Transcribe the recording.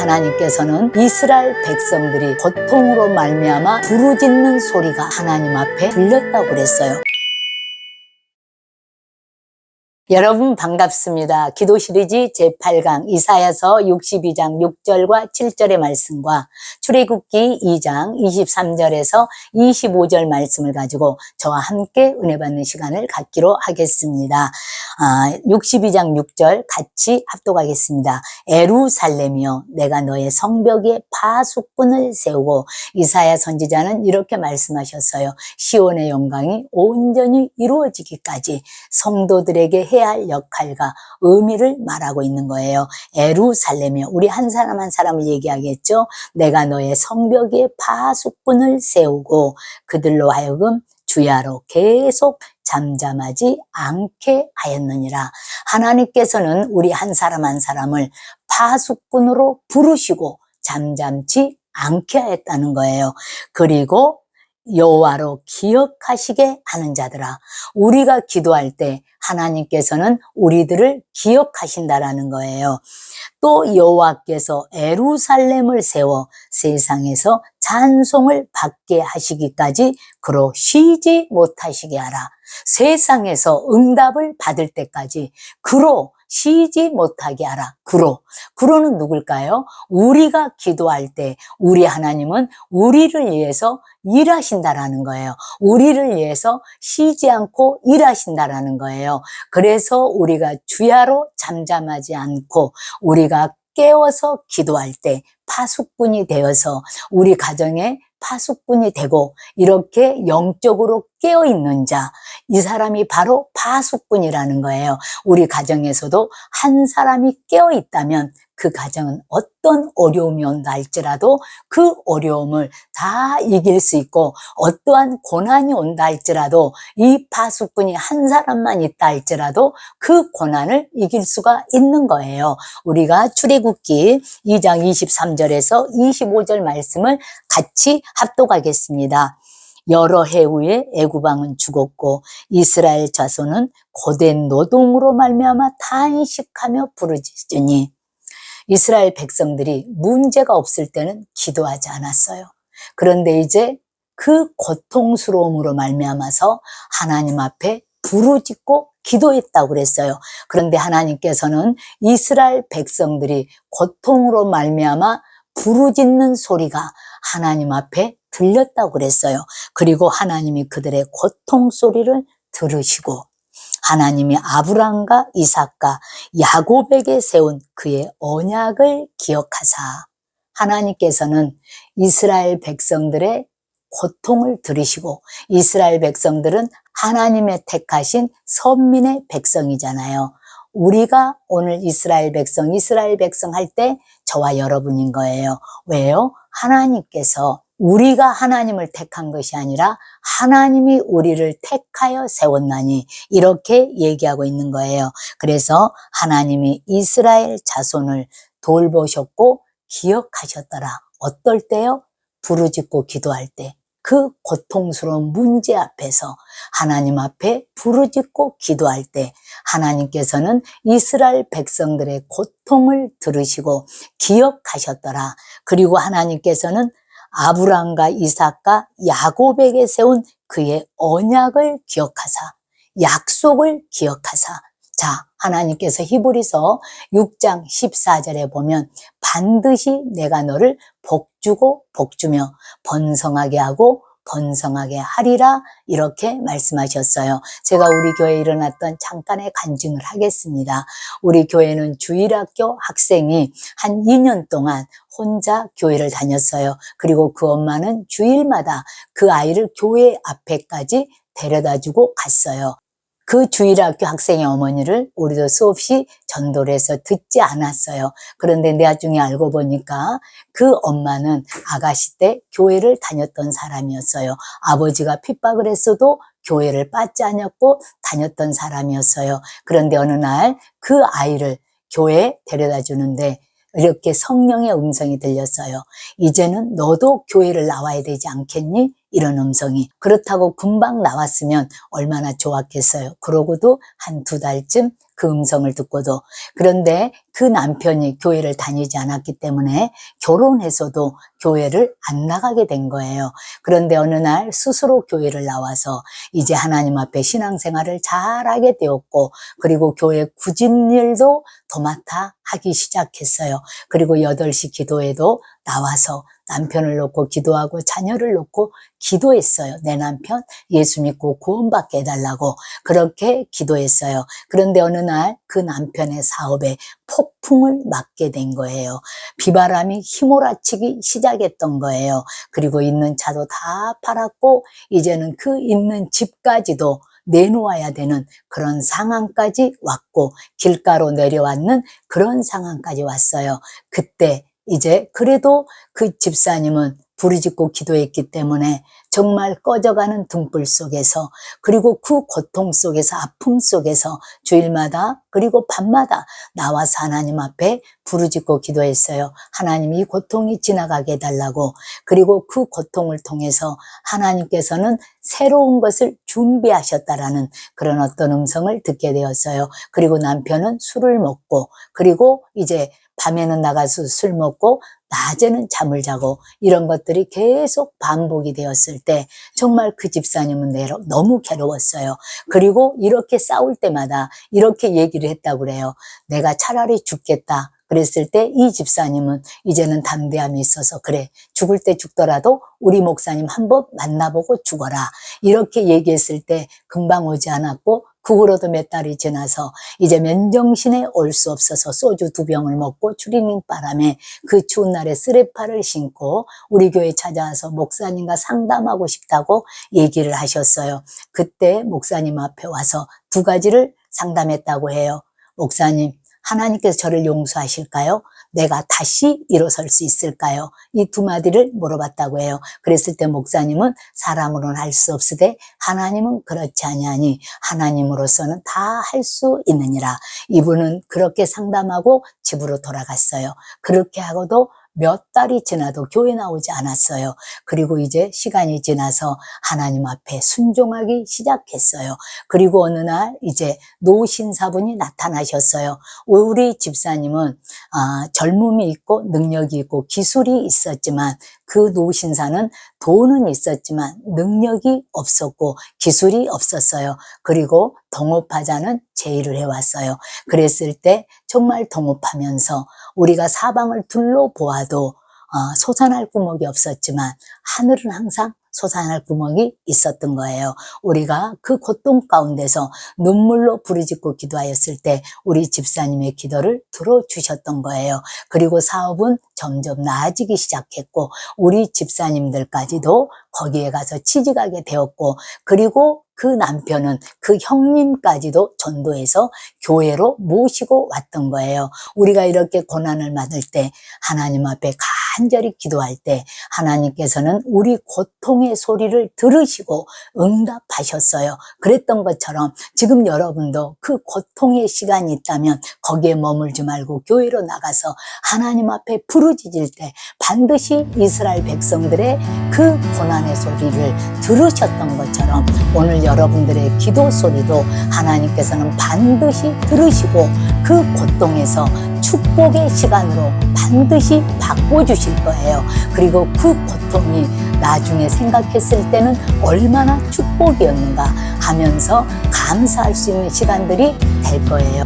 하나님께서는 이스라엘 백성들이 고통으로 말미암아 부르짖는 소리가 하나님 앞에 들렸다고 그랬어요. 여러분 반갑습니다. 기도 시리즈 제8강 이사야서 62장 6절과 7절의 말씀과 출애굽기 2장 23절에서 25절 말씀을 가지고 저와 함께 은혜 받는 시간을 갖기로 하겠습니다. 62장 6절 같이 합독하겠습니다. 에루살렘이여 내가 너의 성벽 위에 파수꾼을 세우고, 이사야 선지자는 이렇게 말씀하셨어요. 시온의 영광이 온전히 이루어지기까지 성도들에게 해야 할 역할과 의미를 말하고 있는 거예요. 에루살렘이요, 우리 한 사람 한 사람을 얘기하겠죠. 내가 너의 성벽 위에 파수꾼을 세우고 그들로 하여금 주야로 계속 잠잠하지 않게 하였느니라. 하나님께서는 우리 한 사람 한 사람을 파수꾼으로 부르시고 잠잠치 않게 하였다는 거예요. 그리고 여호와로 기억하시게 하는 자들아, 우리가 기도할 때 하나님께서는 우리들을 기억하신다라는 거예요. 또 여호와께서 에루살렘을 세워 세상에서 찬송을 받게 하시기까지 그로 쉬지 못하시게 하라. 세상에서 응답을 받을 때까지 그로 쉬지 못하게 하라. 그로는 누굴까요? 우리가 기도할 때 우리 하나님은 우리를 위해서 일하신다라는 거예요. 우리를 위해서 쉬지 않고 일하신다라는 거예요. 그래서 우리가 주야로 잠잠하지 않고 우리가 깨워서 기도할 때 파수꾼이 되어서 우리 가정에 파수꾼이 되고, 이렇게 영적으로 깨어있는 자, 이 사람이 바로 파수꾼이라는 거예요. 우리 가정에서도 한 사람이 깨어있다면 그 가정은 어떤 어려움이 온다 할지라도 그 어려움을 다 이길 수 있고, 어떠한 고난이 온다 할지라도 이 파수꾼이 한 사람만 있다 할지라도 그 고난을 이길 수가 있는 거예요. 우리가 출애굽기 2장 23절에서 25절 말씀을 같이 합독하겠습니다. 여러 해 후에 애굽 왕은 죽었고 이스라엘 자손은 고된 노동으로 말미암아 탄식하며 부르짖으니, 이스라엘 백성들이 문제가 없을 때는 기도하지 않았어요. 그런데 이제 그 고통스러움으로 말미암아서 하나님 앞에 부르짖고 기도했다고 그랬어요. 그런데 하나님께서는 이스라엘 백성들이 고통으로 말미암아 부르짖는 소리가 하나님 앞에 들렸다고 그랬어요. 그리고 하나님이 그들의 고통 소리를 들으시고 하나님이 아브람과 이삭과 야곱에게 세운 그의 언약을 기억하사, 하나님께서는 이스라엘 백성들의 고통을 들으시고, 이스라엘 백성들은 하나님의 택하신 선민의 백성이잖아요. 우리가 오늘 이스라엘 백성 할 때 저와 여러분인 거예요. 왜요? 하나님께서 우리가 하나님을 택한 것이 아니라 하나님이 우리를 택하여 세웠나니, 이렇게 얘기하고 있는 거예요. 그래서 하나님이 이스라엘 자손을 돌보셨고 기억하셨더라. 어떨 때요? 부르짖고 기도할 때, 그 고통스러운 문제 앞에서 하나님 앞에 부르짖고 기도할 때 하나님께서는 이스라엘 백성들의 고통을 들으시고 기억하셨더라. 그리고 하나님께서는 아브람과 이삭과 야곱에게 세운 그의 언약을 기억하사, 약속을 기억하사. 자, 하나님께서 히브리서 6장 14절에 보면 반드시 내가 너를 복주고 복주며 번성하게 하고 번성하게 하리라, 이렇게 말씀하셨어요. 제가 우리 교회에 일어났던 잠깐의 간증을 하겠습니다. 우리 교회는 주일학교 학생이 한 2년 동안 혼자 교회를 다녔어요. 그리고 그 엄마는 주일마다 그 아이를 교회 앞에까지 데려다주고 갔어요. 그 주일학교 학생의 어머니를 우리도 수없이 전도를 해서 듣지 않았어요. 그런데 나중에 알고 보니까 그 엄마는 아가씨 때 교회를 다녔던 사람이었어요. 아버지가 핍박을 했어도 교회를 빠지 않았고 다녔던 사람이었어요. 그런데 어느 날 그 아이를 교회에 데려다 주는데 이렇게 성령의 음성이 들렸어요. 이제는 너도 교회를 나와야 되지 않겠니? 이런 음성이. 그렇다고 금방 나왔으면 얼마나 좋았겠어요. 그러고도 한 2달쯤 그 음성을 듣고도. 그런데 그 남편이 교회를 다니지 않았기 때문에 결혼해서도 교회를 안 나가게 된 거예요. 그런데 어느 날 스스로 교회를 나와서 이제 하나님 앞에 신앙생활을 잘하게 되었고, 그리고 교회 구집일도 도맡아 하기 시작했어요. 그리고 8시 기도에도 나와서 남편을 놓고 기도하고 자녀를 놓고 기도했어요. 내 남편 예수 믿고 구원받게 해달라고 그렇게 기도했어요. 그런데 어느 날 그 남편의 사업에 폭풍을 맞게 된 거예요. 비바람이 휘몰아치기 시작했던 거예요. 그리고 있는 차도 다 팔았고 이제는 그 있는 집까지도 내놓아야 되는 그런 상황까지 왔고, 길가로 내려왔는 그런 상황까지 왔어요. 그때 이제 그래도 그 집사님은 부르짖고 기도했기 때문에 정말 꺼져가는 등불 속에서, 그리고 그 고통 속에서, 아픔 속에서 주일마다 그리고 밤마다 나와서 하나님 앞에 부르짖고 기도했어요. 하나님, 이 고통이 지나가게 해달라고. 그리고 그 고통을 통해서 하나님께서는 새로운 것을 준비하셨다라는 그런 어떤 음성을 듣게 되었어요. 그리고 남편은 술을 먹고, 그리고 이제 밤에는 나가서 술 먹고 낮에는 잠을 자고, 이런 것들이 계속 반복이 되었을 때 정말 그 집사님은 너무 괴로웠어요. 그리고 이렇게 싸울 때마다 이렇게 얘기를 했다고 그래요. 내가 차라리 죽겠다 그랬을 때 이 집사님은 이제는 담대함이 있어서, 그래, 죽을 때 죽더라도 우리 목사님 한번 만나보고 죽어라, 이렇게 얘기했을 때 금방 오지 않았고, 그 후로도 몇 달이 지나서 이제 맨정신에 올 수 없어서 소주 2병을 먹고 추리닝 바람에 그 추운 날에 쓰레파를 신고 우리 교회 찾아와서 목사님과 상담하고 싶다고 얘기를 하셨어요. 그때 목사님 앞에 와서 2가지를 상담했다고 해요. 목사님, 하나님께서 저를 용서하실까요? 내가 다시 일어설 수 있을까요? 이 2마디를 물어봤다고 해요. 그랬을 때 목사님은 사람으로는 할 수 없으되 하나님은 그렇지 아니하니 하나님으로서는 다 할 수 있느니라. 이분은 그렇게 상담하고 집으로 돌아갔어요. 그렇게 하고도 몇 달이 지나도 교회 나오지 않았어요. 그리고 이제 시간이 지나서 하나님 앞에 순종하기 시작했어요. 그리고 어느 날 이제 노신사분이 나타나셨어요. 우리 집사님은 젊음이 있고 능력이 있고 기술이 있었지만, 그 노신사는 돈은 있었지만 능력이 없었고 기술이 없었어요. 그리고 동업하자는 제의를 해왔어요. 그랬을 때 정말 동업하면서 우리가 사방을 둘러보아도 솟아날 구멍이 없었지만 하늘은 항상 솟아날 구멍이 있었던 거예요. 우리가 그 고통 가운데서 눈물로 부르짖고 기도하였을 때 우리 집사님의 기도를 들어주셨던 거예요. 그리고 사업은 점점 나아지기 시작했고 우리 집사님들까지도 거기에 가서 취직하게 되었고, 그리고 그 남편은 그 형님까지도 전도해서 교회로 모시고 왔던 거예요. 우리가 이렇게 고난을 받을 때 하나님 앞에 간절히 기도할 때 하나님께서는 우리 고통의 소리를 들으시고 응답하셨어요. 그랬던 것처럼 지금 여러분도 그 고통의 시간이 있다면 거기에 머물지 말고 교회로 나가서 하나님 앞에 부르짖을 때 반드시 이스라엘 백성들의 그 고난의 소리를 들으셨던 것처럼 오늘 여러분들의 기도 소리도 하나님께서는 반드시 들으시고 그 고통에서 축복의 시간으로 반드시 바꿔주실 거예요. 그리고 그 고통이 나중에 생각했을 때는 얼마나 축복이었는가 하면서 감사할 수 있는 시간들이 될 거예요.